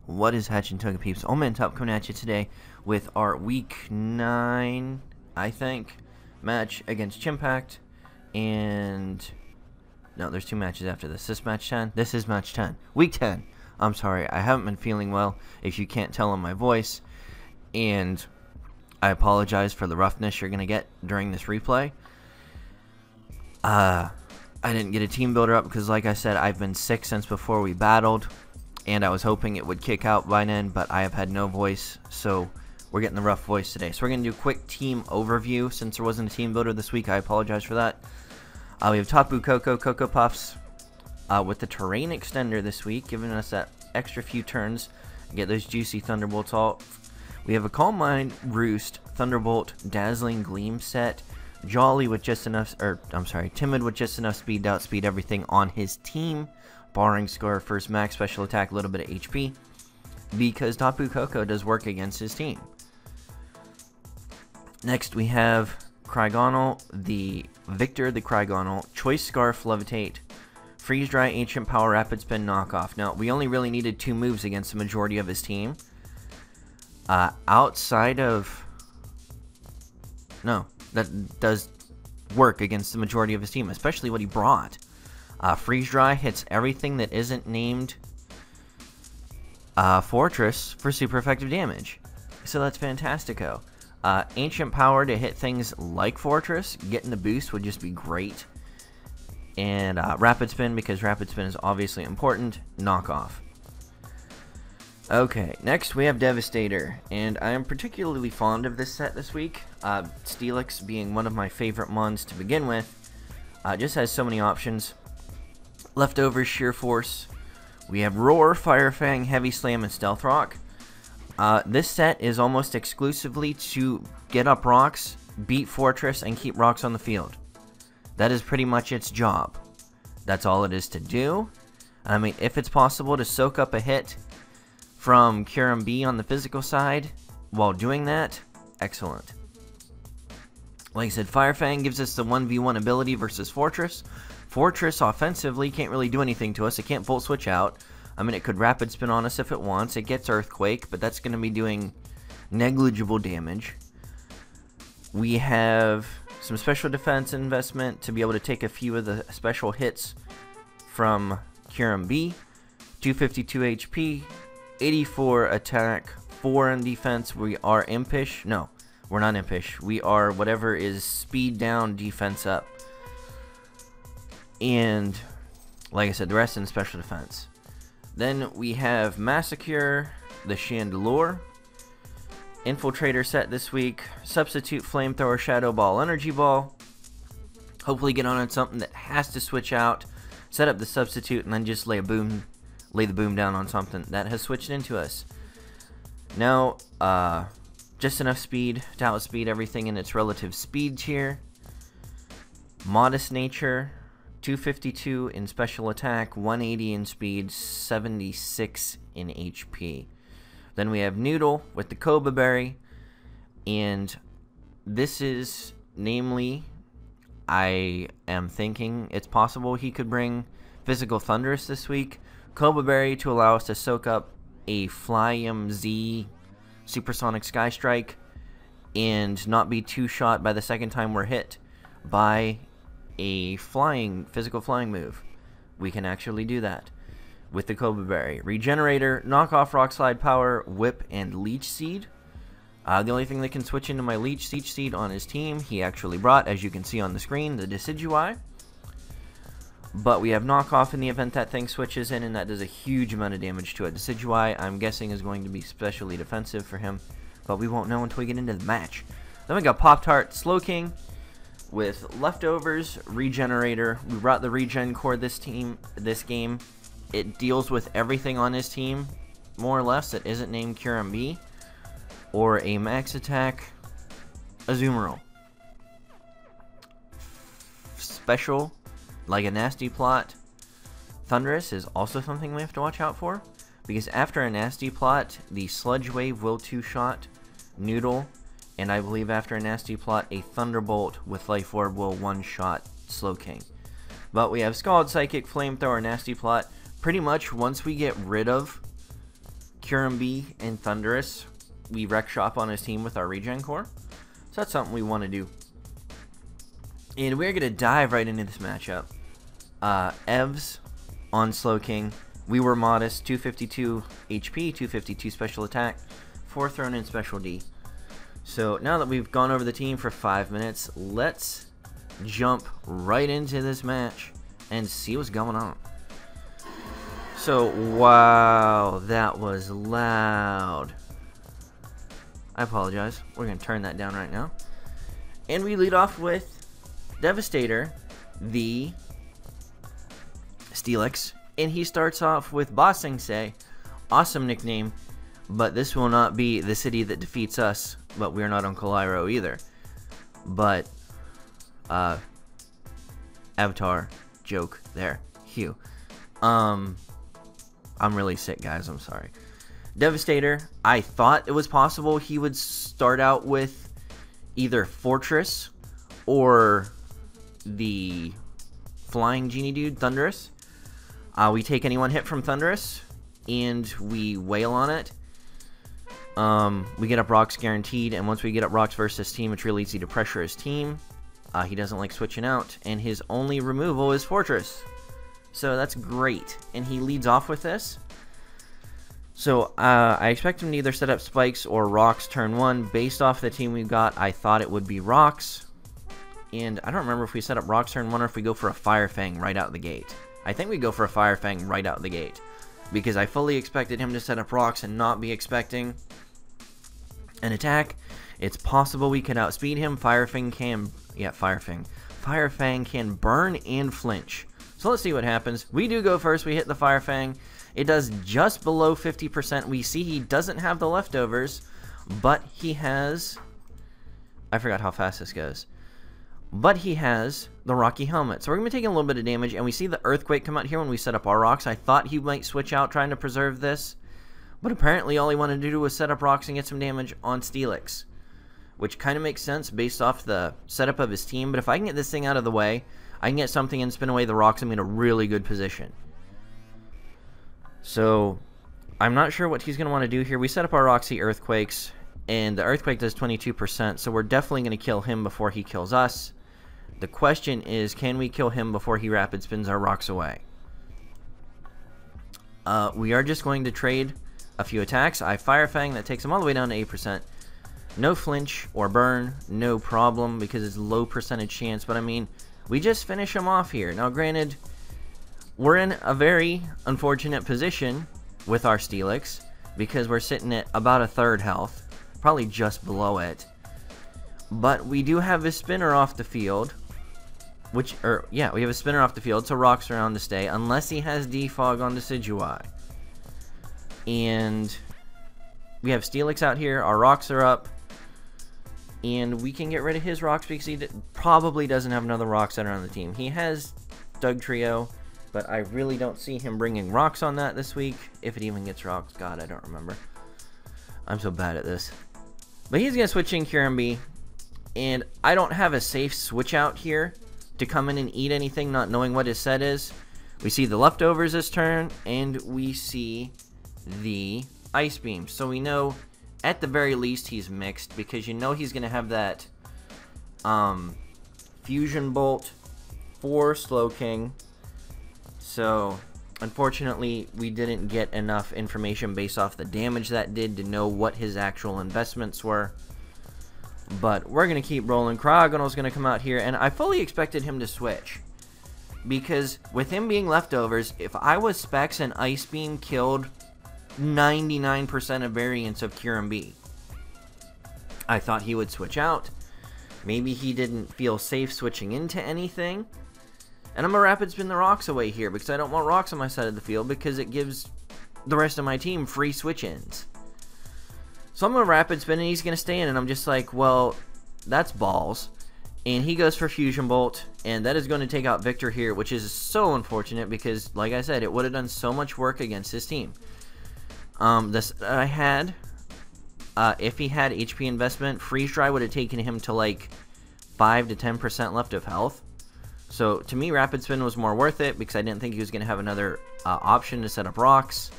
What is hatching, Toga peeps? OldManTup coming at you today with our Week 9, I think, match against Chimpact. And no, there's 2 matches after this. This match 10. This is match 10. Week 10. I'm sorry, I haven't been feeling well, if you can't tell on my voice. And I apologize for the roughness you're going to get during this replay. I didn't get a team builder up because, like I said, I've been sick since before we battled. And I was hoping it would kick out by then, but I have had no voice, so we're getting the rough voice today. So we're going to do a quick team overview. Since there wasn't a team builder this week, I apologize for that. We have Tapu Koko, Cocoa Puffs, with the Terrain Extender this week, giving us that extra few turns to get those juicy Thunderbolts off. We have a Calm Mind, Roost, Thunderbolt, Dazzling Gleam set, Jolly with just enough, Timid with just enough speed to outspeed everything on his team, barring score first max special attack, a little bit of HP, because Tapu Koko does work against his team. Next we have Cryogonal, the Victor the Cryogonal, Choice Scarf, Levitate, Freeze Dry, Ancient Power, Rapid Spin, Knockoff. Now, we only really needed 2 moves against the majority of his team. Outside of... No, that does work against the majority of his team, especially what he brought. Freeze Dry hits everything that isn't named Fortress for super effective damage. So that's fantastico. Ancient Power to hit things like Fortress. Getting the boost would just be great. And Rapid Spin, because Rapid Spin is obviously important. Knockoff. Okay, next we have Devastator. And I am particularly fond of this set this week. Steelix being one of my favorite mons to begin with. Just has so many options. Leftovers, Sheer Force. We have Roar, Fire Fang, Heavy Slam, and Stealth Rock. This set is almost exclusively to get up rocks, beat Fortress, and keep rocks on the field. That is pretty much its job. That's all it is to do. I mean, if it's possible to soak up a hit from Kyurem B on the physical side while doing that, excellent. Like I said, Fire Fang gives us the 1v1 ability versus Fortress. Fortress offensively can't really do anything to us. It can't Volt Switch out. I mean, it could Rapid Spin on us if it wants. It gets Earthquake, but that's going to be doing negligible damage. We have some special defense investment to be able to take a few of the special hits from Kyurem B. 252 HP, 84 attack, 4 in defense. We are Impish. No, we're not Impish. We are whatever is speed down, defense up. And, like I said, the rest in special defense. Then we have Massacre, the Chandelure, Infiltrator set this week, Substitute, Flamethrower, Shadow Ball, Energy Ball. Hopefully get on something that has to switch out, set up the Substitute, and then just lay the boom down on something that has switched into us. Now, just enough speed to outspeed everything in its relative speed tier. Modest Nature, 252 in special attack, 180 in speed, 76 in HP. Then we have Noodle with the Koba Berry, and this is, namely, I am thinking it's possible he could bring Physical Thunderous this week. Koba Berry to allow us to soak up a Fly'em Z Supersonic Sky Strike and not be 2-shot by the second time we're hit by a physical flying move. We can actually do that with the Koba Berry. Regenerator, Knockoff, Rock Slide Power, Whip, and Leech Seed. The only thing that can switch into my Leech Seed on his team, he actually brought, as you can see on the screen, the Decidueye. But we have Knockoff in the event that thing switches in, and that does a huge amount of damage to it. Decidueye, I'm guessing, is going to be specially defensive for him, but we won't know until we get into the match. Then we got Pop-Tart, Slowking, with Leftovers, Regenerator. We brought the Regen Core this game. It deals with everything on his team, more or less, that isn't named Kyurem B, or a Max Attack Azumarill. Special, like a Nasty Plot, Thunderous is also something we have to watch out for, because after a Nasty Plot, the Sludge Wave will 2-shot Noodle, and I believe after a Nasty Plot, a Thunderbolt with Life Orb will 1-shot Slowking. But we have Scald, Psychic, Flamethrower, Nasty Plot. Pretty much once we get rid of Kyurem and Thundurus, we wreck shop on his team with our regen core. So that's something we want to do. And we're going to dive right into this matchup. Evs on Slowking. We were modest, 252 HP, 252 special attack, 4 thrown in special D. So now that we've gone over the team for 5 minutes, let's jump right into this match and see what's going on. So, wow, that was loud. I apologize. We're going to turn that down right now. And we lead off with Devastator, the Steelix. And he starts off with Bossing Say. Awesome nickname. But this will not be the city that defeats us. But we're not on Calyro either. But, Avatar joke there. Hugh. I'm really sick, guys. I'm sorry. Devastator, I thought it was possible he would start out with either Fortress or the Flying Genie dude, Thundurus. We take any one hit from Thundurus, and we wail on it. We get up rocks guaranteed, and once we get up rocks versus his team, it's really easy to pressure his team. He doesn't like switching out, and his only removal is Fortress. So that's great, and he leads off with this. So I expect him to either set up Spikes or Rocks turn 1. Based off the team we've got, I thought it would be Rocks. And I don't remember if we set up Rocks turn 1 or if we go for a Fire Fang right out the gate. I think we go for a Fire Fang right out the gate, because I fully expected him to set up Rocks and not be expecting an attack. It's possible we could outspeed him. Fire Fang can burn and flinch. So let's see what happens. We do go first. We hit the Fire Fang. It does just below 50%. We see he doesn't have the leftovers, but he has... I forgot how fast this goes. But he has the Rocky Helmet. So we're going to be taking a little bit of damage, and we see the Earthquake come out here when we set up our rocks. I thought he might switch out trying to preserve this, but apparently all he wanted to do was set up rocks and get some damage on Steelix, which kind of makes sense based off the setup of his team. But if I can get this thing out of the way, I can get something and spin away the rocks. I'm in a really good position. So, I'm not sure what he's going to want to do here. We set up our Roxy Earthquakes, and the Earthquake does 22%, so we're definitely going to kill him before he kills us. The question is, can we kill him before he Rapid Spins our rocks away? We are just going to trade a few attacks. I Fire Fang, that takes him all the way down to 8%. No flinch or burn, no problem, because it's low percentage chance, but I mean, we just finish him off here. Now, granted, we're in a very unfortunate position with our Steelix, because we're sitting at about a third health, probably just below it. But we do have a spinner off the field, we have a spinner off the field, so rocks are on to stay, unless he has Defog on the Decidueye. And we have Steelix out here, our rocks are up, and we can get rid of his rocks because he probably doesn't have another rock setter on the team. He has Doug Trio, but I really don't see him bringing rocks on that this week. If it even gets rocks. God, I don't remember. I'm so bad at this. But he's going to switch in Kyurem, and I don't have a safe switch out here to come in and eat anything, not knowing what his set is. We see the leftovers this turn, and we see the Ice Beam. So we know, at the very least, he's mixed, because you know he's going to have that Fusion Bolt for Slowking. So, unfortunately, we didn't get enough information based off the damage that did to know what his actual investments were. But we're going to keep rolling. Cryogonal's going to come out here, and I fully expected him to switch, because with him being leftovers, if I was Specs and Ice Beam killed 99% of variants of Kyurem, I thought he would switch out. Maybe he didn't feel safe switching into anything. And I'm going to Rapid Spin the rocks away here, because I don't want rocks on my side of the field, because it gives the rest of my team free switch-ins. So I'm going to Rapid Spin, and he's going to stay in, and I'm just like, well, that's balls. And he goes for Fusion Bolt, and that is going to take out Victor here, which is so unfortunate, because, like I said, it would have done so much work against his team. If he had HP investment, Freeze Dry would have taken him to like 5 to 10% left of health. So to me, Rapid Spin was more worth it, because I didn't think he was going to have another option to set up rocks.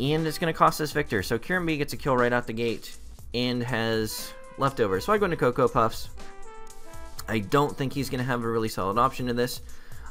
And it's going to cost us Victor. So Kieran B gets a kill right out the gate and has leftovers. So I go into Cocoa Puffs. I don't think he's going to have a really solid option to this.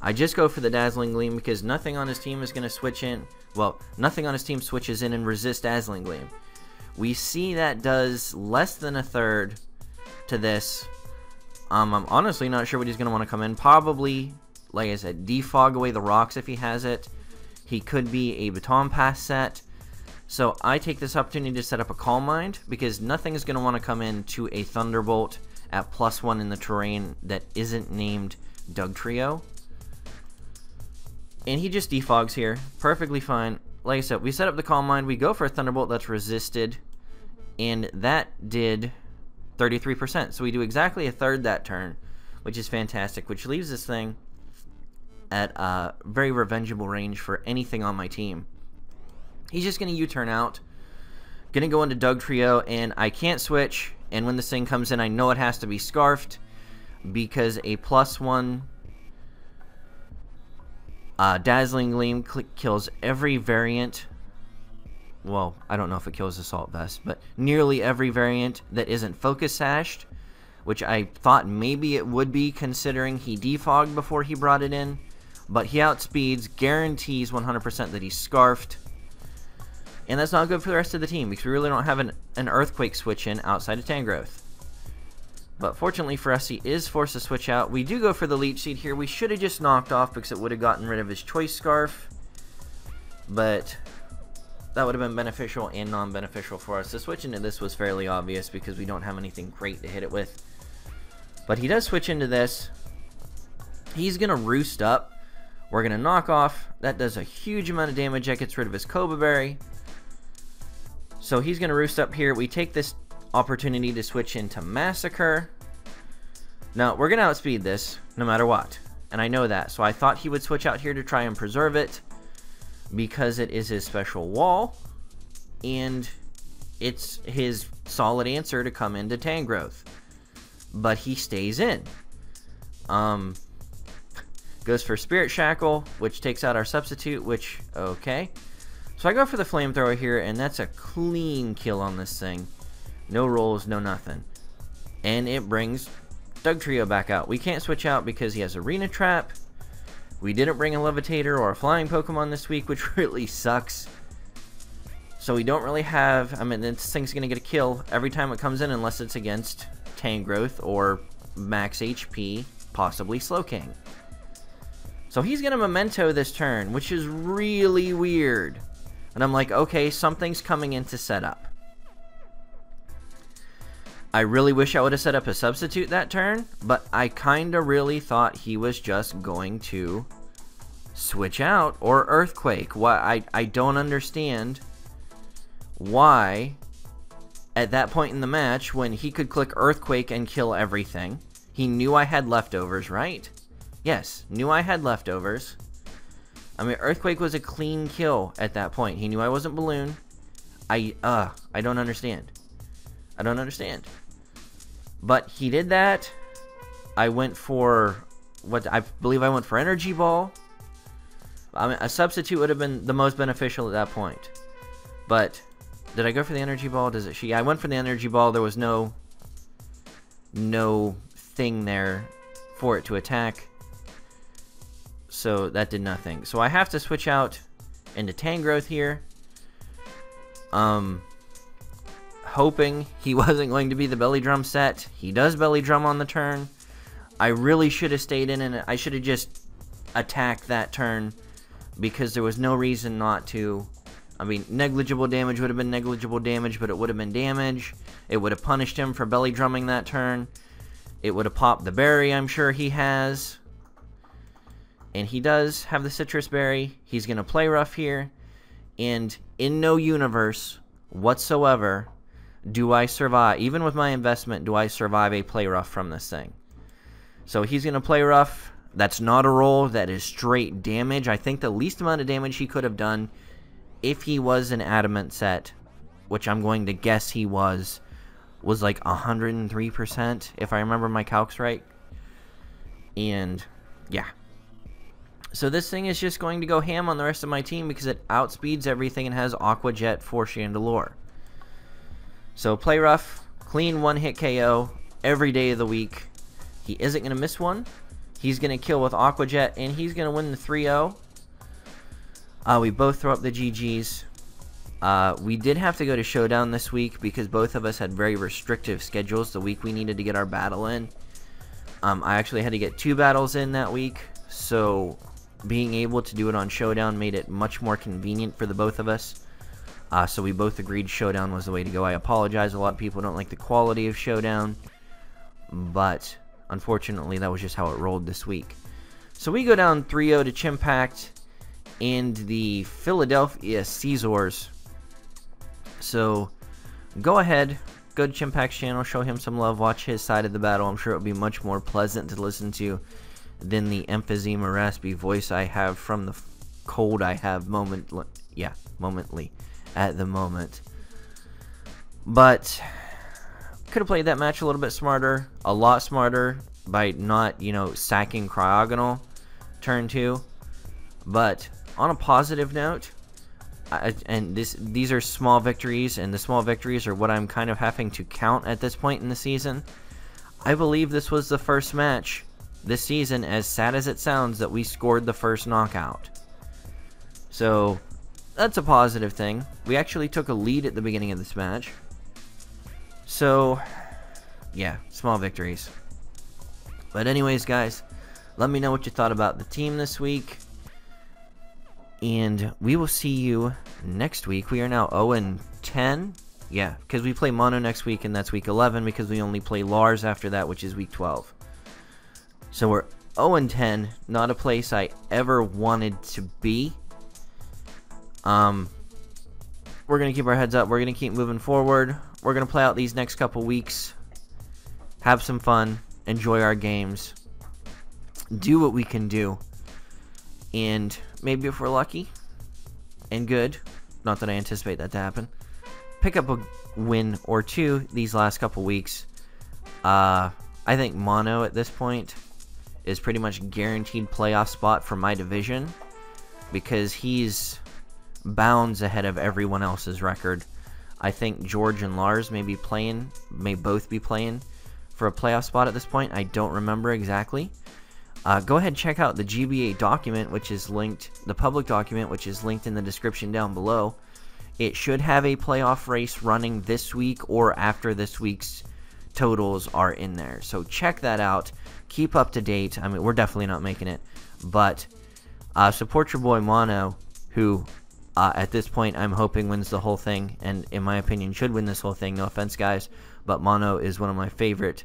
I just go for the Dazzling Gleam because nothing on his team is going to switch in. Well, nothing on his team switches in and resist Dazzling Gleam. We see that does less than a third to this. I'm honestly not sure what he's going to want to come in. Probably, like I said, defog away the rocks if he has it. He could be a Baton Pass set. So I take this opportunity to set up a Calm Mind because nothing is going to want to come into a Thunderbolt at +1 in the terrain that isn't named Dugtrio. And he just defogs here. Perfectly fine. Like I said, we set up the Calm Mind. We go for a Thunderbolt that's resisted. And that did 33%. So we do exactly a third that turn, which is fantastic. Which leaves this thing at a very revengeable range for anything on my team. He's just going to U-turn out. Going to go into Dugtrio, and I can't switch. And when this thing comes in, I know it has to be Scarfed because a +1 Dazzling Gleam kills every variant. Well, I don't know if it kills Assault Vest, but nearly every variant that isn't Focus Sashed, which I thought maybe it would be considering he defogged before he brought it in. But he outspeeds, guarantees 100% that he's Scarfed. And that's not good for the rest of the team because we really don't have an Earthquake switch in outside of Tangrowth. But fortunately for us, he is forced to switch out. We do go for the Leech Seed here. We should have just knocked off because it would have gotten rid of his Choice Scarf. But that would have been beneficial and non-beneficial for us. The switch into this was fairly obvious because we don't have anything great to hit it with. But he does switch into this. He's going to Roost up. We're going to knock off. That does a huge amount of damage. That gets rid of his Cobra Berry. So he's going to Roost up here. We take this opportunity to switch into Massacre. Now, we're going to outspeed this no matter what. And I know that. So I thought he would switch out here to try and preserve it because it is his special wall. And it's his solid answer to come into Tangrowth. But he stays in. Goes for Spirit Shackle, which takes out our substitute, which, okay. So I go for the Flamethrower here, and that's a clean kill on this thing. No rolls, no nothing. And it brings Dugtrio back out. We can't switch out because he has Arena Trap. We didn't bring a Levitator or a Flying Pokemon this week, which really sucks. So we don't really have... I mean, this thing's going to get a kill every time it comes in unless it's against Tangrowth or Max HP, possibly Slowking. So he's going to Memento this turn, which is really weird. And I'm like, okay, something's coming in to set up. I really wish I would have set up a substitute that turn, but I kind of really thought he was just going to switch out or Earthquake. Why I don't understand why at that point in the match when he could click Earthquake and kill everything. He knew I had leftovers, right? Yes, knew I had leftovers. I mean, Earthquake was a clean kill at that point. He knew I wasn't Balloon. I don't understand. I don't understand. But he did that. I went for what I believe I went for Energy Ball. I mean, a substitute would have been the most beneficial at that point. But did I go for the Energy Ball? Does it? I went for the Energy Ball. There was no thing there for it to attack. So that did nothing. So I have to switch out into Tangrowth here. Hoping he wasn't going to be the Belly Drum set. He does Belly Drum on the turn. I really should have stayed in and I should have just attacked that turn because there was no reason not to. I mean, negligible damage would have been negligible damage, but it would have been damage. It would have punished him for Belly Drumming that turn. It would have popped the berry I'm sure he has. And he does have the Citrus Berry. He's going to play rough here. And in no universe whatsoever do I survive, even with my investment, do I survive a play rough from this thing. So he's going to play rough. That's not a roll. That is straight damage. I think the least amount of damage he could have done if he was an Adamant set, which I'm going to guess he was like 103%, if I remember my calcs right. And, yeah. So this thing is just going to go ham on the rest of my team because it outspeeds everything and has Aqua Jet for Chandelure. So play rough, clean one-hit KO every day of the week. He isn't going to miss one. He's going to kill with Aqua Jet, and he's going to win the 3-0. We both throw up the GGs. We did have to go to Showdown this week because both of us had very restrictive schedules the week we needed to get our battle in. I actually had to get 2 battles in that week, so being able to do it on Showdown made it much more convenient for the both of us. So we both agreed Showdown was the way to go. I apologize, a lot of people don't like the quality of Showdown, but unfortunately that was just how it rolled this week. So we go down 3-0 to Chimpact and the Philadelphia Scizors. So go ahead, go to Chimpact's channel, show him some love, watch his side of the battle. I'm sure it would be much more pleasant to listen to than the emphysema raspy voice I have from the cold I have momently at the moment. But could have played that match a little bit smarter, a lot smarter, by not, sacking Cryogonal turn 2. But on a positive note, these are small victories, and the small victories are what I'm kind of having to count at this point in the season. I believe this was the first match this season, as sad as it sounds, that we scored the first knockout. So that's a positive thing. We actually took a lead at the beginning of this match. So yeah, small victories. But anyways, guys, let me know what you thought about the team this week. And we will see you next week. We are now 0-10. Yeah, because we play Mono next week, and that's week 11, because we only play Lars after that, which is week 12. So we're 0-10, not a place I ever wanted to be. We're going to keep our heads up. We're going to keep moving forward. We're going to play out these next couple weeks. Have some fun. Enjoy our games. Do what we can do. And maybe if we're lucky and good, not that I anticipate that to happen, pick up a win or two these last couple weeks. I think Mono at this point is pretty much guaranteed playoff spot for my division, because he's bounds ahead of everyone else's record. I think George and Lars may both be playing for a playoff spot at this point. I don't remember exactly. Go ahead and check out the GBA document, which is linked, the public document, which is linked in the description down below. It should have a playoff race running this week or after this week's totals are in there. So check that out. Keep up to date. I mean, we're definitely not making it, but support your boy Mono, who at this point I'm hoping wins the whole thing, and in my opinion should win this whole thing. No offense, guys, but Mono is one of my favorite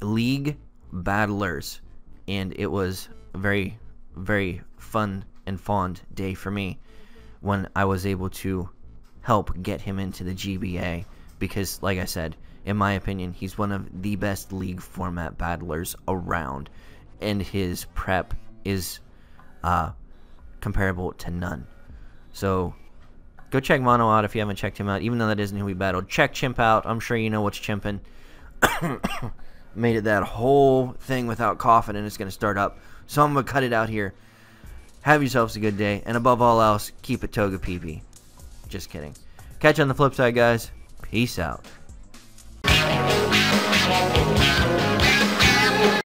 league battlers, and it was a very, very fun and fond day for me when I was able to help get him into the GBA, because like I said, in my opinion, he's one of the best league format battlers around, and his prep is comparable to none. So go check Mono out if you haven't checked him out, even though that isn't who we battled. Check Chimp out. I'm sure you know what's chimping. Made it that whole thing without coughing, and it's going to start up, so I'm going to cut it out here. Have yourselves a good day, and above all else, keep it Toga PP. Just kidding. Catch you on the flip side, guys. Peace out.